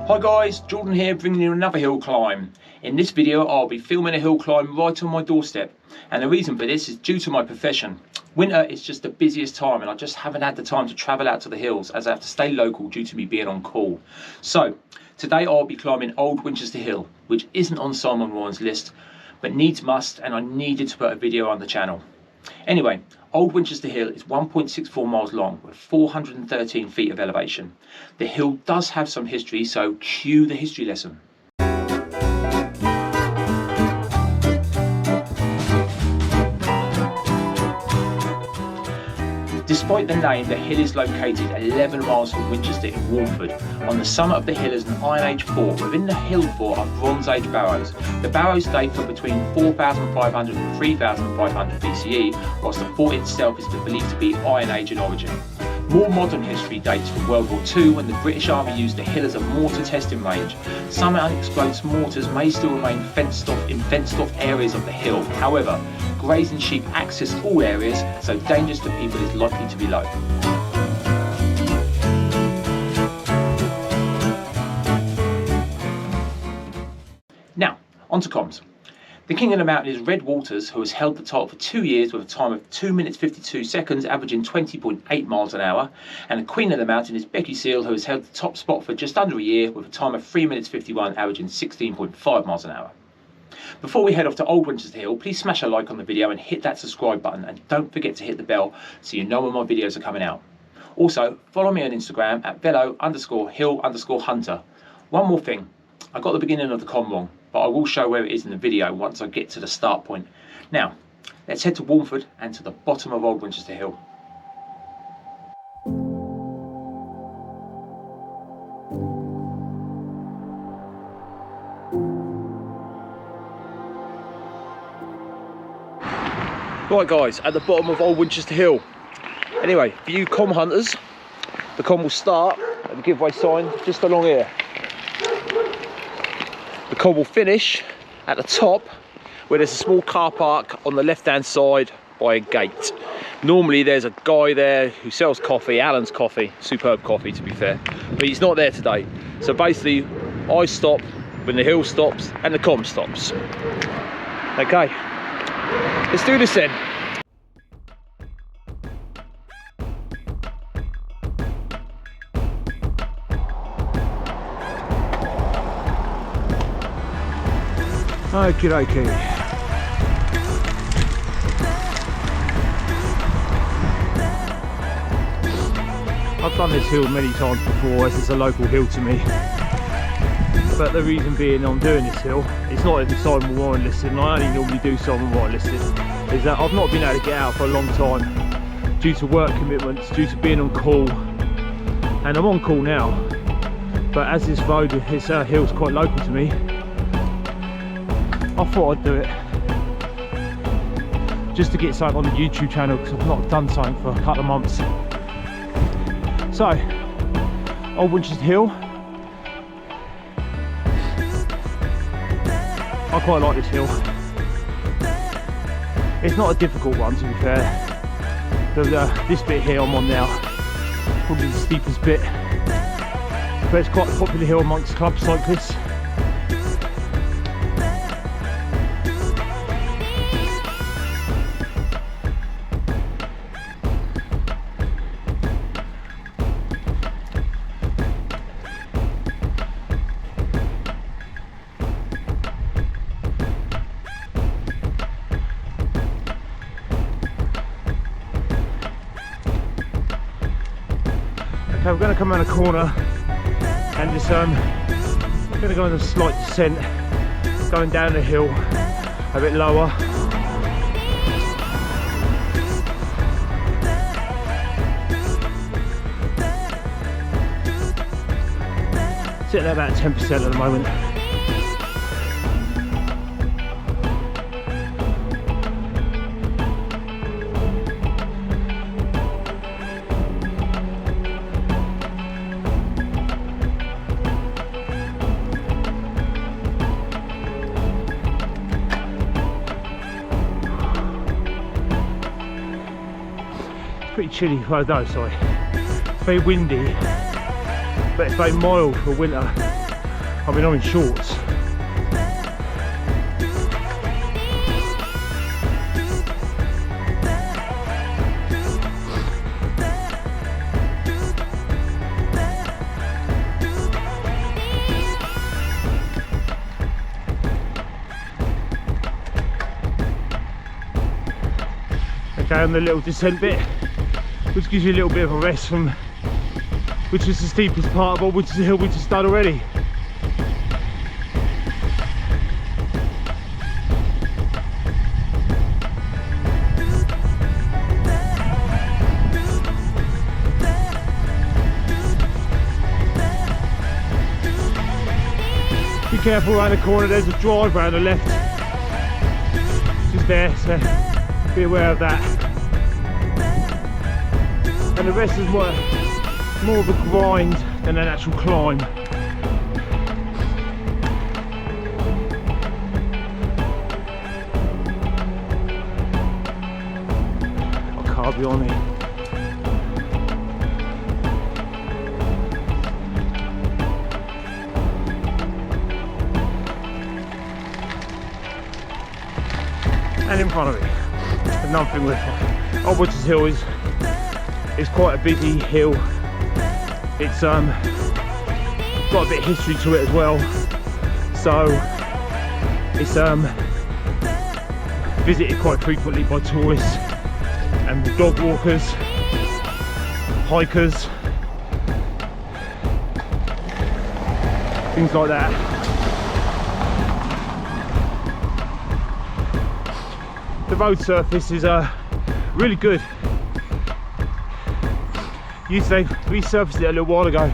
Hi guys, Jordan here bringing you another hill climb. In this video I'll be filming a hill climb right on my doorstep, and the reason for this is due to my profession. Winter is just the busiest time and I just haven't had the time to travel out to the hills as I have to stay local due to me being on call. So today I'll be climbing Old Winchester Hill, which isn't on Simon Warren's list but needs must, and I needed to put a video on the channel. Anyway, Old Winchester Hill is 1.64 miles long with 413 feet of elevation. The hill does have some history, so cue the history lesson. Despite the name, the hill is located 11 miles from Winchester in Warnford. On the summit of the hill is an Iron Age fort. Within the hill fort are Bronze Age barrows. The barrows date from between 4,500 and 3,500 BCE, whilst the fort itself is believed to be Iron Age in origin. More modern history dates from World War II, when the British Army used the hill as a mortar testing range. Some unexploded mortars may still remain fenced off areas of the hill. However, grazing sheep access all areas, so dangers to people is likely to be low. Now, on to comms. The king of the mountain is Red Waters, who has held the title for 2 years with a time of 2 minutes 52 seconds, averaging 20.8 miles an hour. And the queen of the mountain is Becky Seal, who has held the top spot for just under a year with a time of 3 minutes 51, averaging 16.5 miles an hour. Before we head off to Old Winchester Hill, please smash a like on the video and hit that subscribe button, and don't forget to hit the bell so you know when my videos are coming out. Also, follow me on Instagram at velo_hill_hunter. One more thing, I got the beginning of the comm wrong, but I will show where it is in the video once I get to the start point. Now, let's head to Warnford and to the bottom of Old Winchester Hill. Right guys, at the bottom of Old Winchester Hill. Anyway, for you comm hunters, the comm will start at the giveaway sign just along here. The comm will finish at the top where there's a small car park on the left hand side by a gate. Normally there's a guy there who sells coffee, Alan's Coffee, superb coffee to be fair, but he's not there today. So basically I stop when the hill stops and the comm stops. Okay, let's do this then. Okie dokie. I've done this hill many times before, as it's a local hill to me. But the reason being I'm doing this hill, it's not even Simon Warren listed, and I only normally do Simon Warren listed, is that I've not been able to get out for a long time due to work commitments, due to being on call. And I'm on call now, but as this road, this hill's quite local to me, I thought I'd do it just to get something on the YouTube channel, because I've not done something for a couple of months. So, Old Winchester Hill. I quite like this hill. It's not a difficult one, to be fair. This bit here I'm on now, probably the steepest bit, but it's quite a popular hill amongst club cyclists. Okay, we're going to come around a corner and just going to go on a slight descent, going down the hill a bit lower. Sitting at about 10% at the moment. pretty chilly. Well, no, sorry, it's very windy, but it's very mild for winter. I mean, I'm in shorts. Okay, on the little descent bit, which gives you a little bit of a rest from, which is the steepest part of Old Winchester Hill we just done already. Be careful around the corner, there's a drive around the left, just there, so be aware of that. And the rest is more of a grind than an actual climb. I can't be on it. And in front of it, another thing with Old Winchester Hill is quite a busy hill. It's got a bit of history to it as well, so it's visited quite frequently by tourists and dog walkers, hikers, things like that. The road surface is really good. We resurfaced it a little while ago,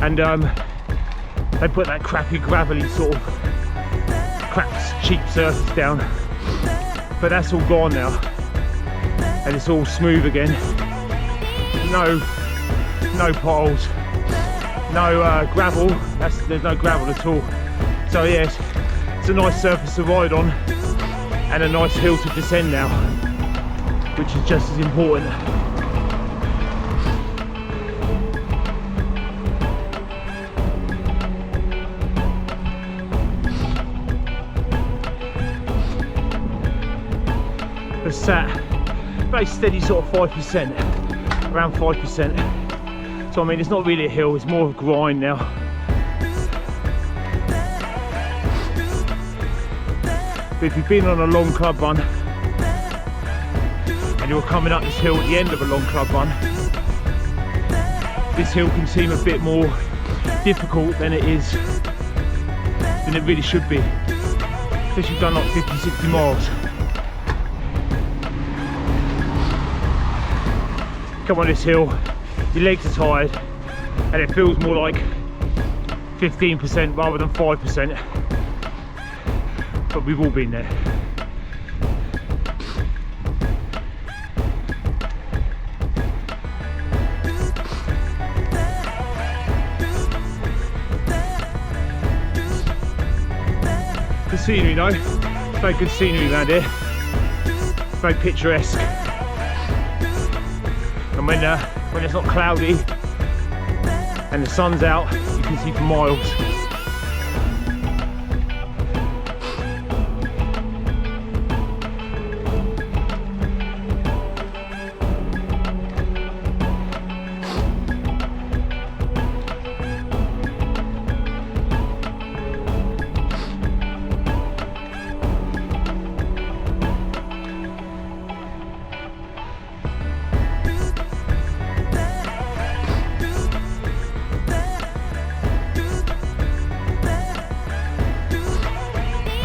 and they put that crappy gravelly sort of crap cheap surface down, but that's all gone now and it's all smooth again. No potholes, no gravel. There's no gravel at all. So yes, it's a nice surface to ride on and a nice hill to descend now, which is just as important. We're sat very steady sort of 5%, around 5%. So I mean, it's not really a hill, it's more of a grind now. But if you've been on a long club run and you're coming up this hill at the end of a long club run, this hill can seem a bit more difficult than it really should be, especially if you've done like 50-60 miles. Come on this hill, your legs are tired and it feels more like 15% rather than 5%, but we've all been there. The scenery though, it's very good scenery around here, it's very picturesque. And when it's not cloudy and the sun's out, you can see for miles.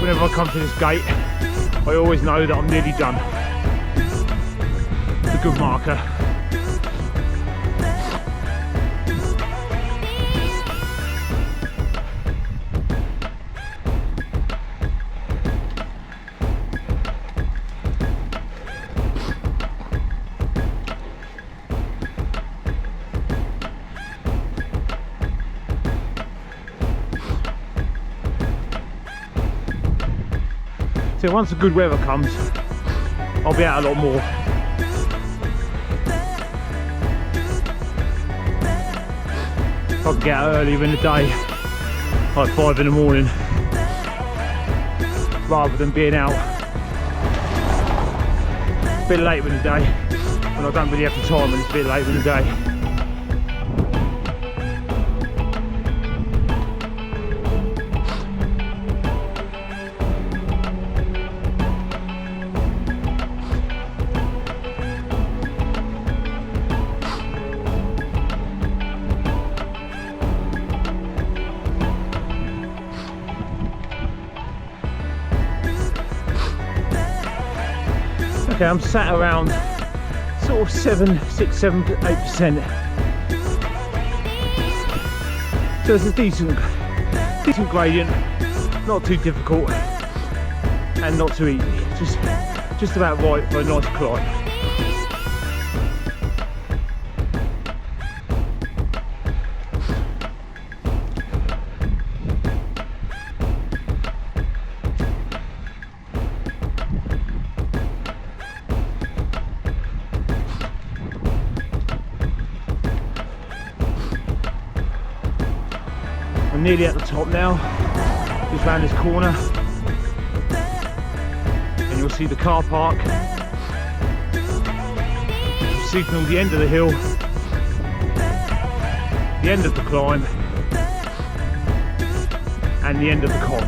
Whenever I come to this gate, I always know that I'm nearly done. It's a good marker. So once the good weather comes, I'll be out a lot more. If I can get out earlier in the day, like 5 in the morning, rather than being out a bit later in the day when I don't really have the time and it's a bit later in the day. Okay, I'm sat around sort of 6, 7, 8%. So it's a decent gradient, not too difficult and not too easy. Just about right for a nice climb. I'm nearly at the top now, just round this corner, and you'll see the car park. You'll signal the end of the hill, the end of the climb, and the end of the cob.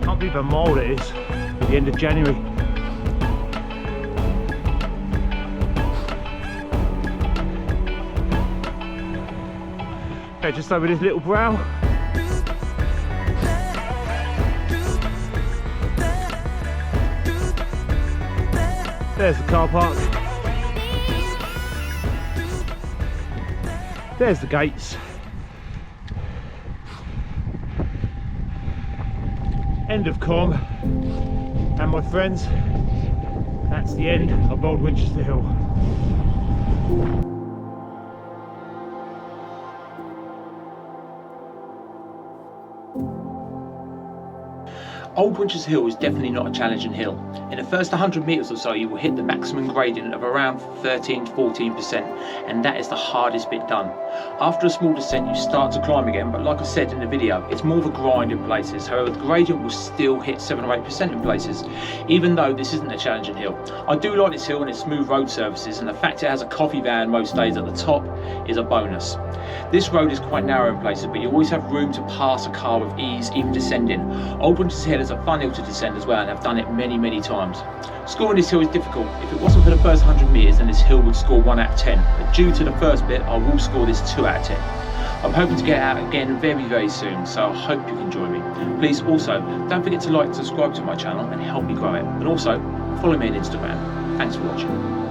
Can't believe how mild it is at the end of January. Okay, just over this little brow. There's the car park. There's the gates. End of Com, and my friends, that's the end of Old Winchester Hill. Old Winchester Hill is definitely not a challenging hill. In the first 100 metres or so you will hit the maximum gradient of around 13 to 14%, and that is the hardest bit done. After a small descent you start to climb again, but like I said in the video, it's more of a grind in places. However, the gradient will still hit 7 or 8% in places, even though this isn't a challenging hill. I do like this hill and its smooth road surfaces, and the fact it has a coffee van most days at the top is a bonus. This road is quite narrow in places, but you always have room to pass a car with ease, even descending. Old Winchester Hill is a fun hill to descend as well, and I've done it many times. Scoring this hill is difficult. If it wasn't for the first 100 metres, then this hill would score 1 out of 10. But due to the first bit, I will score this 2 out of 10. I'm hoping to get out again very soon, so I hope you can join me. Please also, don't forget to like and subscribe to my channel and help me grow it. And also, follow me on Instagram. Thanks for watching.